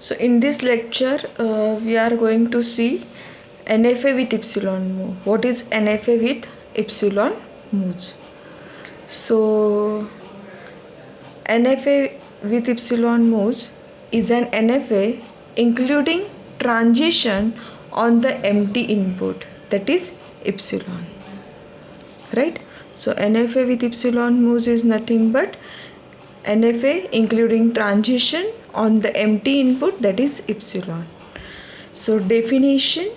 So in this lecture we are going to see NFA with epsilon mu. What is NFA with epsilon mu's? So NFA with epsilon mu's is an NFA including transition on the empty input, that is epsilon, right? So NFA with epsilon mu's is nothing but NFA including transition on the empty input, that is epsilon. So definition: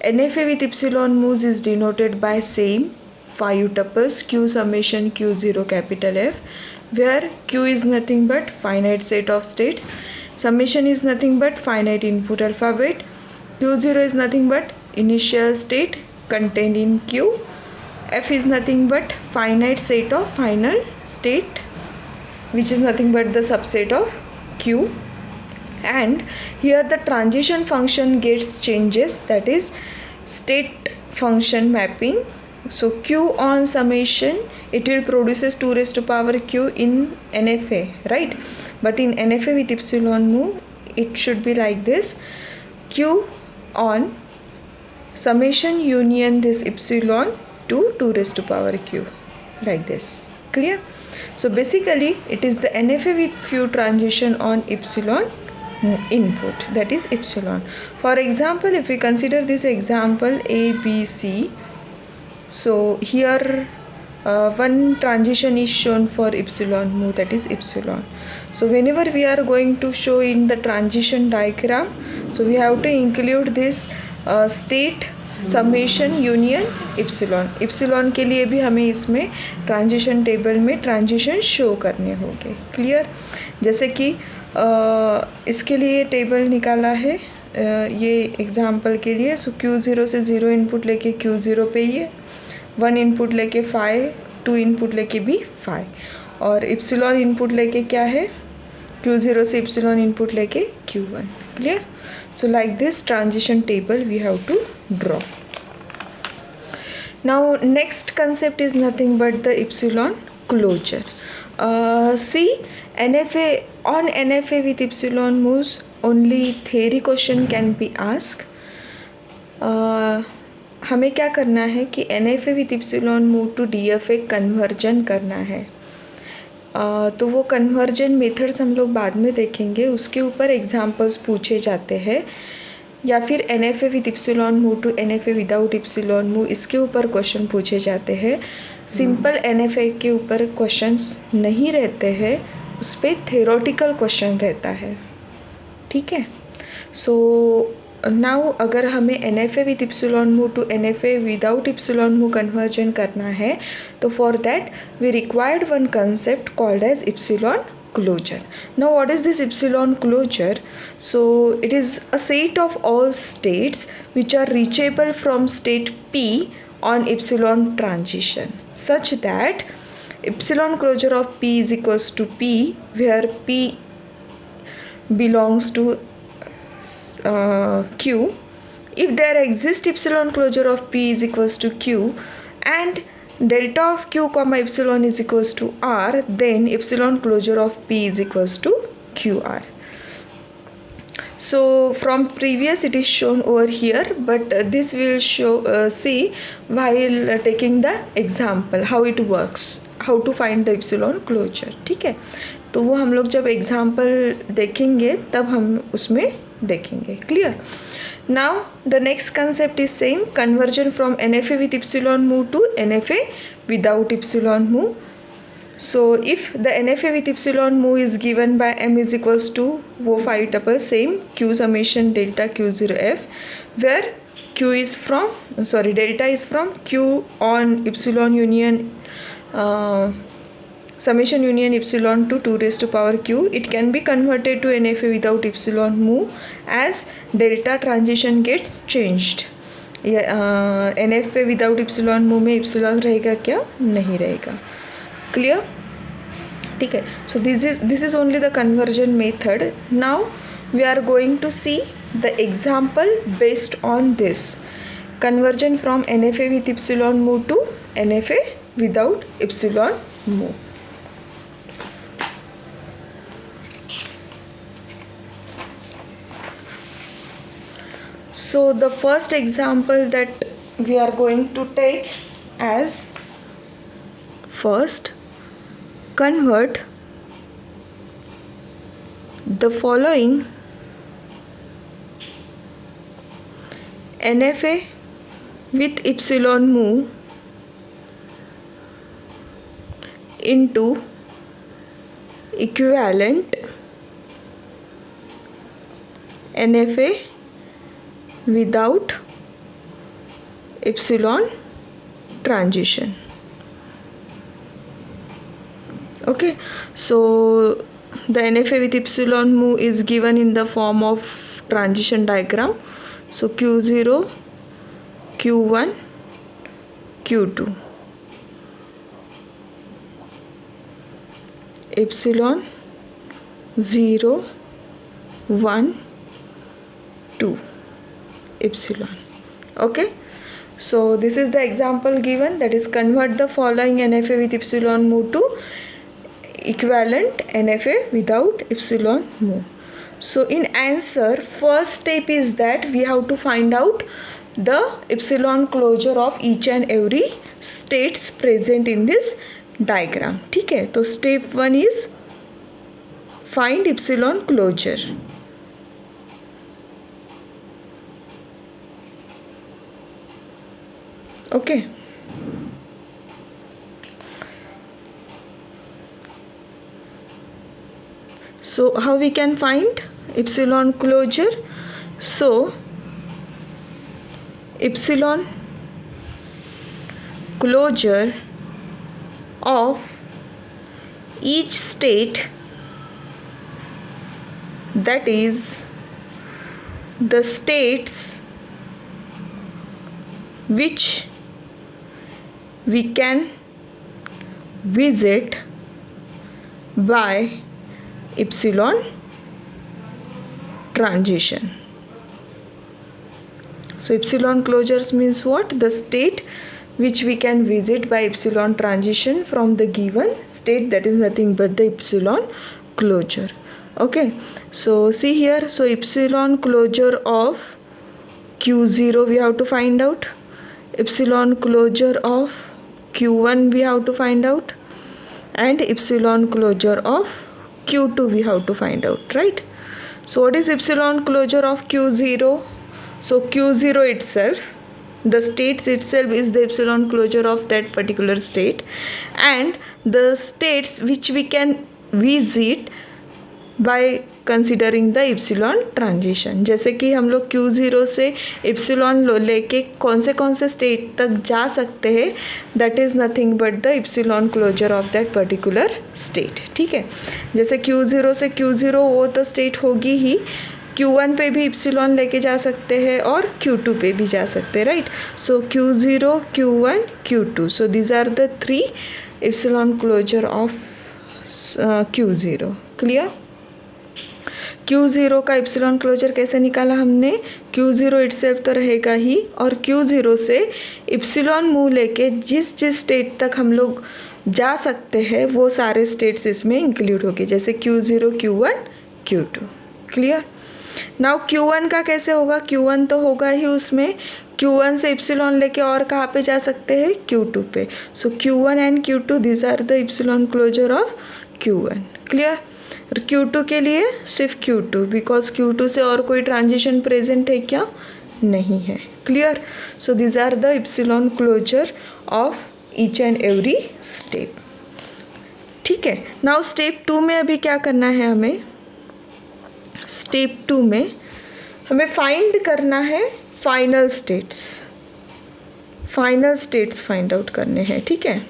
NFA with epsilon mu's is denoted by same 5 tuples Q summation Q0 capital F, where Q is nothing but finite set of states, summation is nothing but finite input alphabet, Q0 is nothing but initial state contained in Q, F is nothing but finite set of final state which is nothing but the subset of Q, and here the transition function gets changes, that is state function mapping. So Q on summation, it will produces 2 raised to power Q in NFA, right? But in NFA with epsilon mu, it should be like this: Q on summation union this epsilon to 2 raised to power Q, like this. Clear? So basically it is the NFA with few transition on epsilon input, that is epsilon. For example, if we consider this example A, B, C, so here one transition is shown for epsilon mu, that is epsilon. So whenever we are going to show in the transition diagram, so we have to include this state summation union epsilon. Epsilon के लिए भी हमें इसमें transition table में transition show करने होंगे. Clear? जैसे कि इसके लिए टेबल निकाला है ये एग्जांपल के लिए. सो Q0 से 0 इनपुट लेके Q0 पे ये 1 इनपुट लेके 5, 2 इनपुट लेके भी 5, और इप्सिलॉन इनपुट लेके क्या है Q0 से इप्सिलॉन इनपुट लेके Q1. Clear? So like this transition table we have to draw. Now next concept is nothing but the epsilon closure. See, NFA on NFA with epsilon mu's only theory question can be asked. हमें क्या करना है कि NFA with epsilon mu to DFA conversion करना है. तो वो conversion methods हम लोग बाद में देखेंगे, उसके ऊपर एग्जांपल्स पूछे जाते हैं. या फिर NFA with epsilon move to NFA without epsilon मू, इसके ऊपर क्वेश्चन पूछे जाते हैं. सिंपल NFA के ऊपर क्वेश्चंस नहीं रहते हैं, उस पर थ्योरेटिकल क्वेश्चन रहता है. ठीक है? सो नाउ अगर हमें NFA with epsilon move to NFA without epsilon move conversion करना है, तो for that we required one concept called as epsilon closure. Now what is this epsilon closure? So it is a set of all states which are reachable from state P on epsilon transition, such that epsilon closure of P is equals to P, where P belongs to Q. If there exists epsilon closure of P is equals to Q and delta of Q comma epsilon is equals to R, then epsilon closure of P is equals to QR. So from previous it is shown over here, but this will show see while taking the example how it works, how to find the epsilon closure. ठीक है? तो वो हम लोग जब example देखेंगे तब हम उसमें देखेंगे. Clear? Now the next concept is same, conversion from NFA with epsilon mu to NFA without epsilon mu. So if the NFA with epsilon mu is given by M is equals to वो 5 tuples same Q summation delta Q0 F, where Q is from delta is from Q on epsilon union summation union epsilon to 2 raised to power Q, it can be converted to NFA without epsilon mu as delta transition gets changed. NFA without epsilon mu में epsilon रहेगा क्या? नहीं रहेगा. Clear? ठीक है? So this is only the conversion method. Now we are going to see the example based on this conversion from NFA with epsilon mu to NFA without epsilon mu. So the first example that we are going to take as, first, convert the following NFA with epsilon mu into equivalent NFA without epsilon transition. Okay, so the NFA with epsilon mu is given in the form of transition diagram. So Q0, Q1, Q2. Epsilon 0, 1, 2 epsilon. Okay, so this is the example given, that is convert the following NFA with epsilon mu to equivalent NFA without epsilon mu. So in answer, first step is that we have to find out the epsilon closure of each and every states present in this diagram. ठीक है, तो step 1 is find epsilon closure. Okay, so how we can find epsilon closure? So epsilon closure of each state, that is the states which we can visit by epsilon transition. So epsilon closures means what? The state which we can visit by epsilon transition from the given state, that is nothing but the epsilon closure. Okay, so see here, so epsilon closure of Q0 we have to find out, epsilon closure of Q1 we have to find out, and epsilon closure of Q2 we have to find out, right? So what is epsilon closure of Q0? So Q0 itself, the states itself is the epsilon closure of that particular state, and the states which we can visit by considering the epsilon transition. जैसे कि हम लोग Q0 से epsilon लेके कौन से state तक जा सकते हैं, that is nothing but the epsilon closure of that particular state. ठीक है, जैसे Q0 से Q0 वो तो स्टेट होगी ही, Q1 पे भी एप्सिलॉन लेके जा सकते हैं और Q2 पे भी जा सकते हैं, right? So Q0, Q1, Q2, so these are the 3 epsilon closure of Q0. Clear? Q0 का एप्सिलॉन क्लोजर कैसे निकाला हमने? Q0 इटसेल्फ तो रहेगा ही, और Q0 से एप्सिलॉन मूव लेके जिस स्टेट तक हम लोग जा सकते हैं वो सारे स्टेट्स इसमें इंक्लूड होंगे, जैसे Q0, Q1, Q2. Clear? Now Q1 का कैसे होगा? Q1 तो होगा ही उसमें, Q1 से एप्सिलॉन लेके और कहाँ पे जा सकते हैं? Q2 पे. So Q1 and Q2 this are the epsilon closure of Q1. Clear? और Q2 के लिए सिर्फ Q2, बिकॉज Q2 से और कोई ट्रांजिशन प्रेजेंट है क्या? नहीं है. Clear? So these are the epsilon closure of each and every step. ठीक है, नाउ स्टेप 2 में अभी क्या करना है हमें? स्टेप 2 में हमें फाइंड करना है final states. Final states find out करने हैं. ठीक है,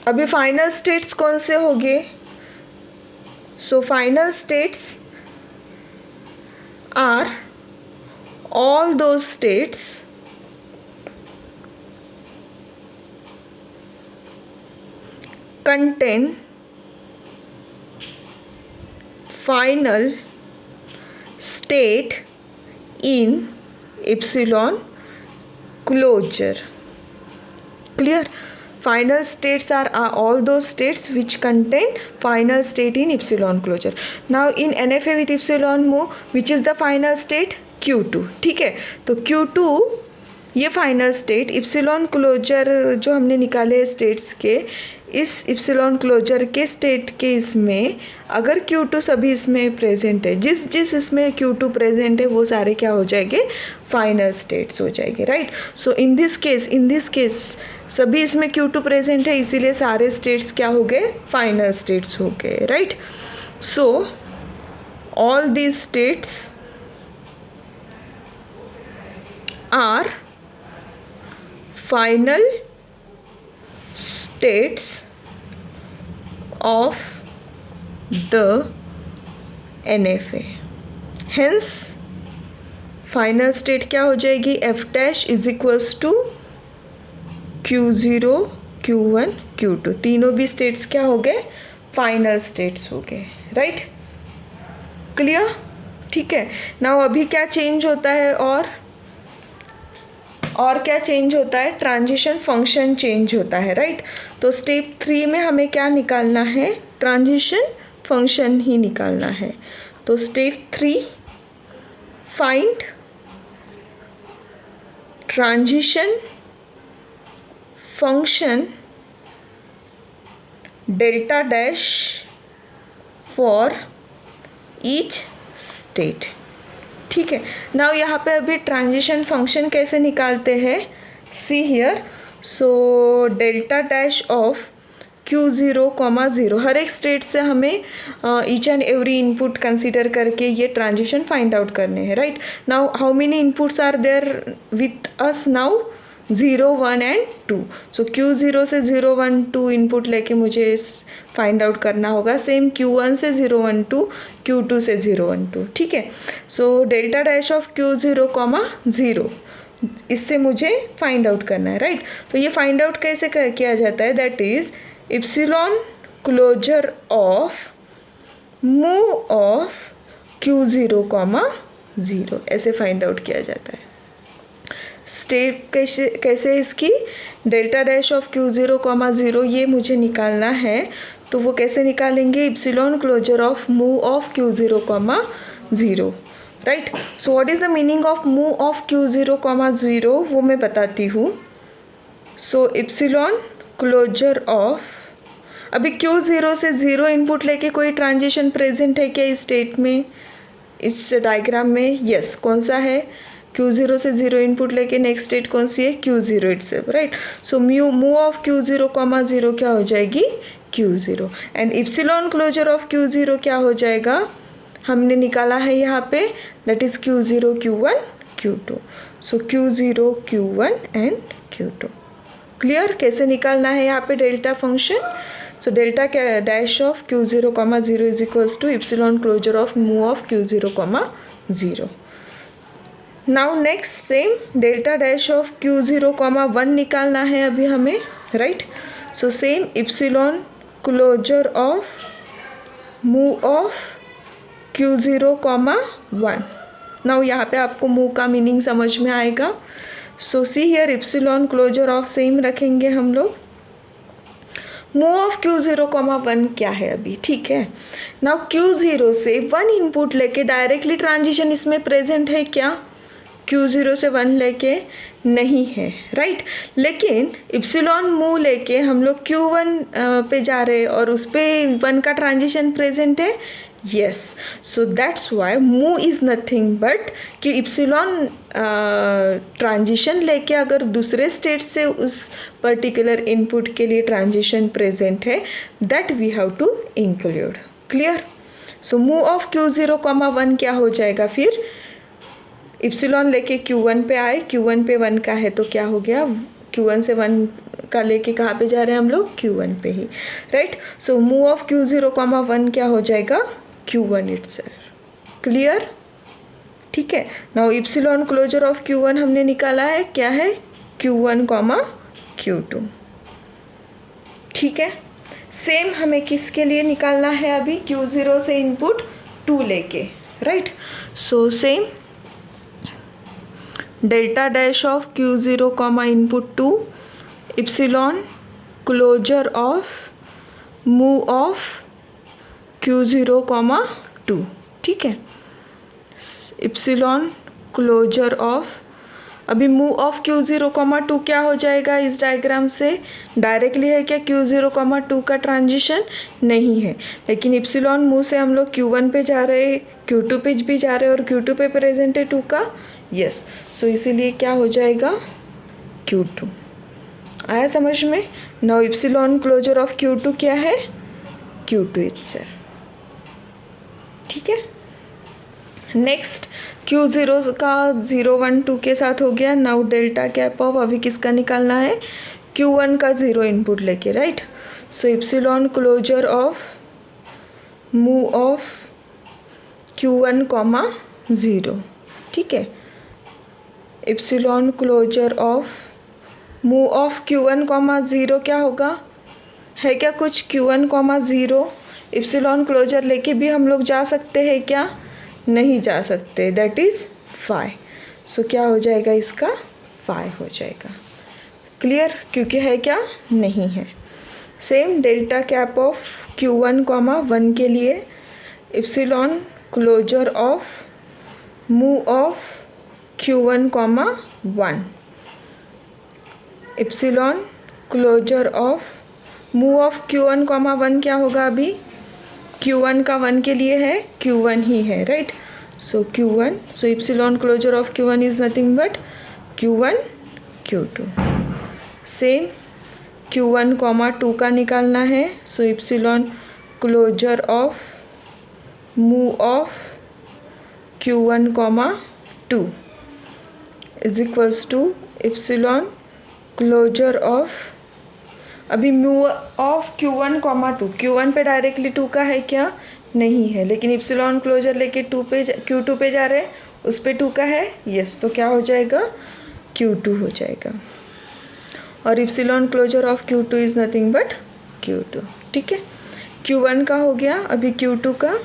अभी फाइनल स्टेट्स कौन से होंगे? So final states are all those states contain final state in epsilon closure. Clear? Final states are all those states which contain final state in epsilon closure. Now in NFA with epsilon mu, which is the final state? Q2, ठीक है। तो Q2 ये final state epsilon closure जो हमने निकाले states के, इस epsilon closure के स्टेट के इसमें अगर Q2 सभी इसमें प्रेजेंट है, जिस इसमें Q2 प्रेजेंट है वो सारे क्या हो जाएंगे, फाइनल स्टेट्स हो जाएंगे, right. So in this case सभी इसमें Q2 प्रेजेंट है, इसीलिए सारे स्टेट्स क्या हो गए, फाइनल स्टेट्स हो गए, right. So all these states are final states of the NFA. Hence final state क्या हो जाएगी, F dash is equals to Q0 Q1 Q2, तीनों भी स्टेट्स क्या हो गए, फाइनल स्टेट्स हो गए, राइट। क्लियर, ठीक है। नाउ अभी क्या चेंज होता है, और क्या चेंज होता है, ट्रांजिशन फंक्शन चेंज होता है, राइट। तो स्टेप 3 में हमें क्या निकालना है, ट्रांजिशन फंक्शन ही निकालना है। तो step 3, find transition function delta dash for each state, ठीक है। नाउ यहाँ पे अभी ट्रांजिशन फंक्शन कैसे निकालते हैं, see here. So delta dash of Q0, 0, हर एक स्टेट से हमें each and every input consider करके ये ट्रांजिशन फाइंड आउट करने हैं, right. Now how many inputs are there with us now, 0, 1 and 2। So Q0 से 0, 1, 2 इनपुट लेके मुझे फाइंड आउट करना होगा। सेम Q1 से 0, 1, 2, Q2 से 0, 1, 2, ठीक है। सो डेल्टा डैश ऑफ Q0, 0 इससे मुझे फाइंड आउट करना है, राइट। तो ये फाइंड आउट कैसे किया जाता है, that is epsilon closure of move of Q0, 0 ऐसे फाइंड आउट किया जाता है। स्टेप कैसे इसकी, डेल्टा डैश ऑफ Q0, 0 ये मुझे निकालना है, तो वो कैसे निकालेंगे, epsilon closure of move of Q0, 0, right. So what is the meaning of move of Q0, 0 वो मैं बताती हूँ। सो इप्सिलॉन क्लोजर ऑफ, अभी Q0 से 0 इनपुट लेके कोई ट्रांजिशन प्रेजेंट है क्या इस स्टेट में, इस डायग्राम में, यस। कौन सा है, Q0 से 0 इनपुट लेके नेक्स्ट स्टेट कौन सी है, Q0 itself, right. So move of Q0, 0 क्या हो जाएगी, Q0, and epsilon closure of Q0 क्या हो जाएगा, हमने निकाला है यहाँ पे, that is Q0 Q1 Q2। So Q0 Q1 and Q2। Clear, कैसे निकालना है यहाँ पे delta function. So delta dash of Q0, 0 is equals to epsilon closure of move of Q0, 0। Now next same delta dash of Q0, 1 निकालना है अभी हमें, right. So same epsilon closure of move of Q0, 1। Now यहाँ पे आपको move का meaning समझ में आएगा। सो see here epsilon closure of same रखेंगे हम लोग, मूव ऑफ Q0, 1 क्या है अभी, ठीक है। नाउ Q0 से 1 इनपुट लेके डायरेक्टली ट्रांजिशन इसमें प्रेजेंट है क्या, Q0 से 1 लेके नहीं है, राइट। लेकिन इप्सिलॉन मूव लेके हम लोग Q1 पे जा रहे हैं और उस पर 1 का ट्रांजिशन प्रेजेंट है, yes. So that's why move is nothing but कि इप्सिलॉन ट्रांजिशन लेके अगर दूसरे स्टेट से उस पर्टिकुलर इनपुट के लिए ट्रांजिशन प्रेजेंट है, that we have to include. Clear. So move of Q0, 1 क्या हो जाएगा फिर, इप्सिलॉन लेके Q1 पे आए, Q1 पे 1 का है तो क्या हो गया, Q1 से 1 का लेके कहाँ पे जा रहे हैं हम लोग, Q1 पे ही, right. So move of Q0, 1 क्या हो जाएगा, Q1 इटसेल्फ। क्लियर, ठीक है। Now epsilon closure of Q1 हमने निकाला है, क्या है, Q1, Q2, ठीक है। सेम हमें किसके लिए निकालना है अभी, Q0 से इनपुट 2 लेके, right. So same delta dash of Q0, input 2, epsilon closure of move of Q0, 2, ठीक है। इप्सिलॉन क्लोजर ऑफ, अभी मूव ऑफ Q0, 2 क्या हो जाएगा इस डायग्राम से, डायरेक्टली है क्या Q0, 2 का ट्रांजिशन नहीं है, लेकिन इप्सिलॉन मूव से हम लोग Q1 पे जा रहे हैं, Q2 पे भी जा रहे हैं और Q2 पे प्रेजेंट है 2 का, यस, सो इसीलिए क्या हो जाएगा Q2। आया समझ में। Now epsilon closure of Q2 क्या है, Q2 इट्सेल्फ, ठीक है। नेक्स्ट Q0 का 0 1 2 के साथ हो गया। नाउ डेल्टा कैप ऑफ, अभी किसका निकालना है, Q1 का 0 इनपुट लेके, right. So epsilon closure of move of Q1, 0, ठीक है। Epsilon closure of move of Q1, 0 क्या होगा, है क्या कुछ Q1, 0, इप्सिलॉन क्लोजर लेके भी हम लोग जा सकते हैं क्या, नहीं जा सकते, दैट इज़ 5। सो क्या हो जाएगा इसका 5 हो जाएगा, क्लियर, क्योंकि है क्या नहीं है। Same delta cap of Q1, 1 के लिए epsilon closure of move of Q1, 1, epsilon closure of move of Q1, 1 क्या होगा, अभी Q1 का 1 के लिए है, Q1 ही है, right. So Q1, so epsilon closure of Q1 is nothing but Q1, Q2। Same Q1, 2 का निकालना है, so epsilon closure of move of Q1, 2 is equals to epsilon closure of, अभी मूव ऑफ Q1, 2, Q1 पे directly 2 का है क्या, नहीं है, लेकिन इप्सिलॉन क्लोजर लेके Q2 पे जा रहे हैं, उस पे 2 का है, यस, तो क्या हो जाएगा Q2 हो जाएगा। और epsilon closure of Q2 is nothing but Q2, ठीक है। Q1 का हो गया, अभी Q2 का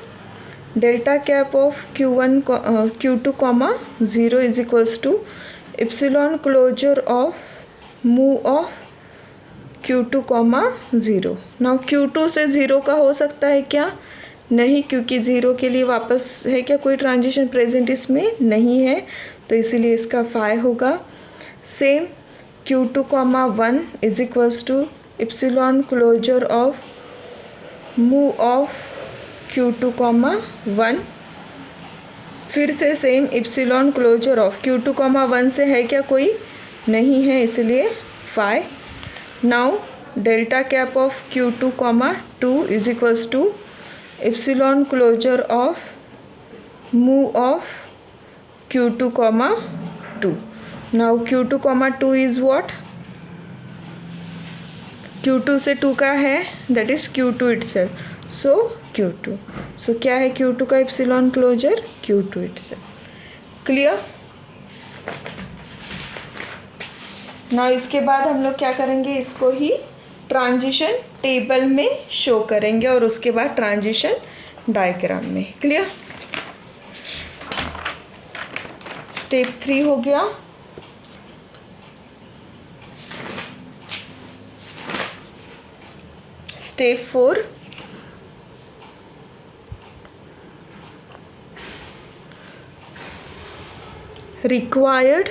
delta cap of Q2, 0 is equals to epsilon closure of move of Q2, 0। Now Q2 से 0 का हो सकता है क्या, नहीं, क्योंकि 0 के लिए वापस है क्या कोई ट्रांजिशन प्रेजेंट इसमें नहीं है, तो इसीलिए इसका 5 होगा। Same Q2, 1 is equals to epsilon closure of move of Q2, 1, फिर से same epsilon closure of Q2, 1 से है क्या कोई, नहीं है, इसलिए 5। Now delta cap of Q2, 2 is equals to epsilon closure of move of Q2, 2। Now Q2, 2 is what, Q2 से 2 का है, that is Q2 itself, so Q2, so क्या है Q2 का epsilon closure, Q2 itself, clear. ना इसके बाद हम लोग क्या करेंगे, इसको ही ट्रांजिशन टेबल में शो करेंगे और उसके बाद ट्रांजिशन डायग्राम में, क्लियर। स्टेप 3 हो गया। Step 4, required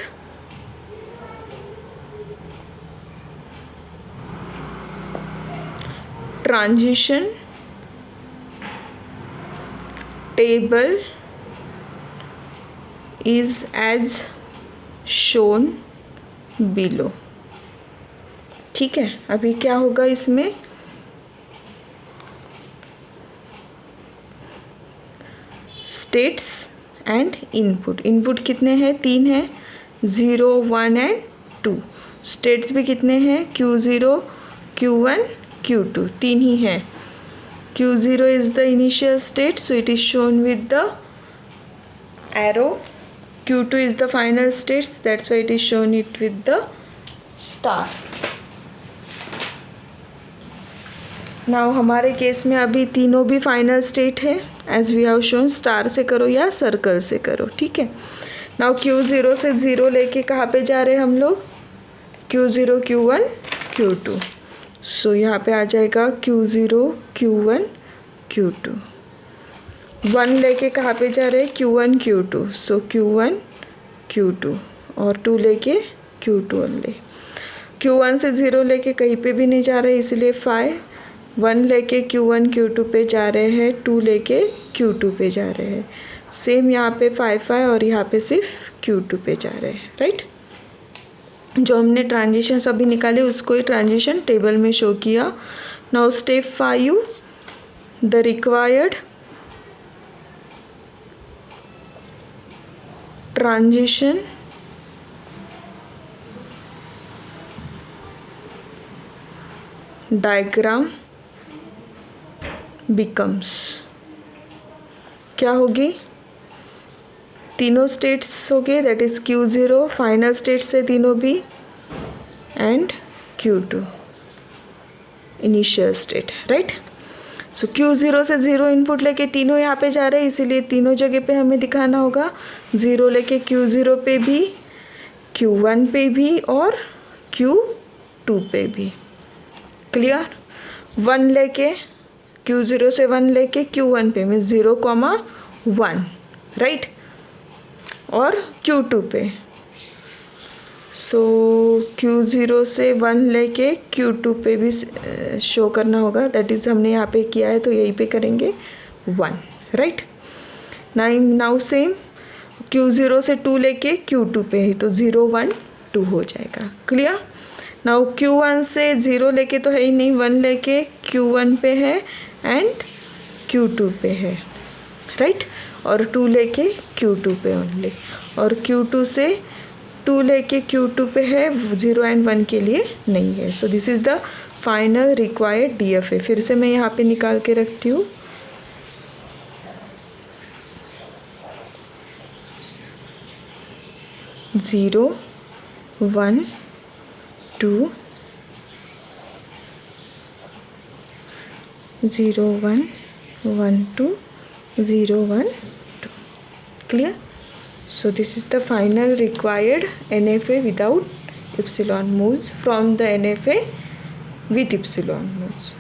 transition table is as shown below, ठीक है। अभी क्या होगा इसमें, स्टेट्स एंड इनपुट, इनपुट कितने हैं, 3 हैं, 0 1 एंड 2। स्टेट्स भी कितने हैं, Q0, Q1, Q2, 3 ही हैं। Q0 is the initial state, so it is shown with the arrow. Q2 is the final state, that's why it is shown it with the star. Now हमारे case में अभी तीनों भी final state है, as we have shown, star से करो या circle से करो, ठीक है। नाउ Q0 से 0 लेके कहाँ पे जा रहे हैं हम लोग, Q0, Q1, Q2, सो यहाँ पे आ जाएगा Q0, Q1, Q2। 1 लेके कहाँ पे जा रहे हैं, Q1, Q2, सो Q1, Q2 और 2 लेके Q2 ओनली। Q1 से 0 लेके कहीं पे भी नहीं जा रहे इसलिए 5, 1 लेके Q1 Q2 पे जा रहे हैं, 2 लेके Q2 पे जा रहे हैं। सेम यहाँ पे 5 और यहाँ पे सिर्फ Q2 पे जा रहे हैं, राइट। जो हमने ट्रांजिशन अभी निकाले उसको ही ट्रांजिशन टेबल में शो किया। Now step 5, the required transition diagram becomes, क्या होगी, तीनों स्टेट्स हो गए, that is Q0 final state से तीनों भी and Q2 initial state, right. So Q0 से 0 इनपुट लेके तीनों यहाँ पे जा रहे हैं इसीलिए तीनों जगह पे हमें दिखाना होगा। 0 लेके Q0 पे भी, Q1 पे भी और Q2 पे भी, क्लियर। 1 लेके Q0 से 1 लेके Q1 पे मीन्स 0,1, राइट, और Q2 पे। सो Q0 से 1 लेके Q2 पे भी शो करना होगा, दैट इज़ हमने यहाँ पे किया है तो यहीं पे करेंगे 1, राइट। नाउ सेम Q0 से 2 लेके Q2 पे ही तो 0, 1, 2 हो जाएगा, क्लियर। नाउ Q1 से 0 लेके तो है ही नहीं, 1 लेके Q1 पे है एंड Q2 पे है, राइट, और 2 लेके Q2 पे ओनली, और Q2 से 2 लेके Q2 पे है, 0 एंड 1 के लिए नहीं है। So this is the final required DFA। फिर से मैं यहाँ पे निकाल के रखती हूँ। Zero 1 2 0 1 1 2 0 1 2, clear. So this is the final required NFA without epsilon moves from the NFA with epsilon moves.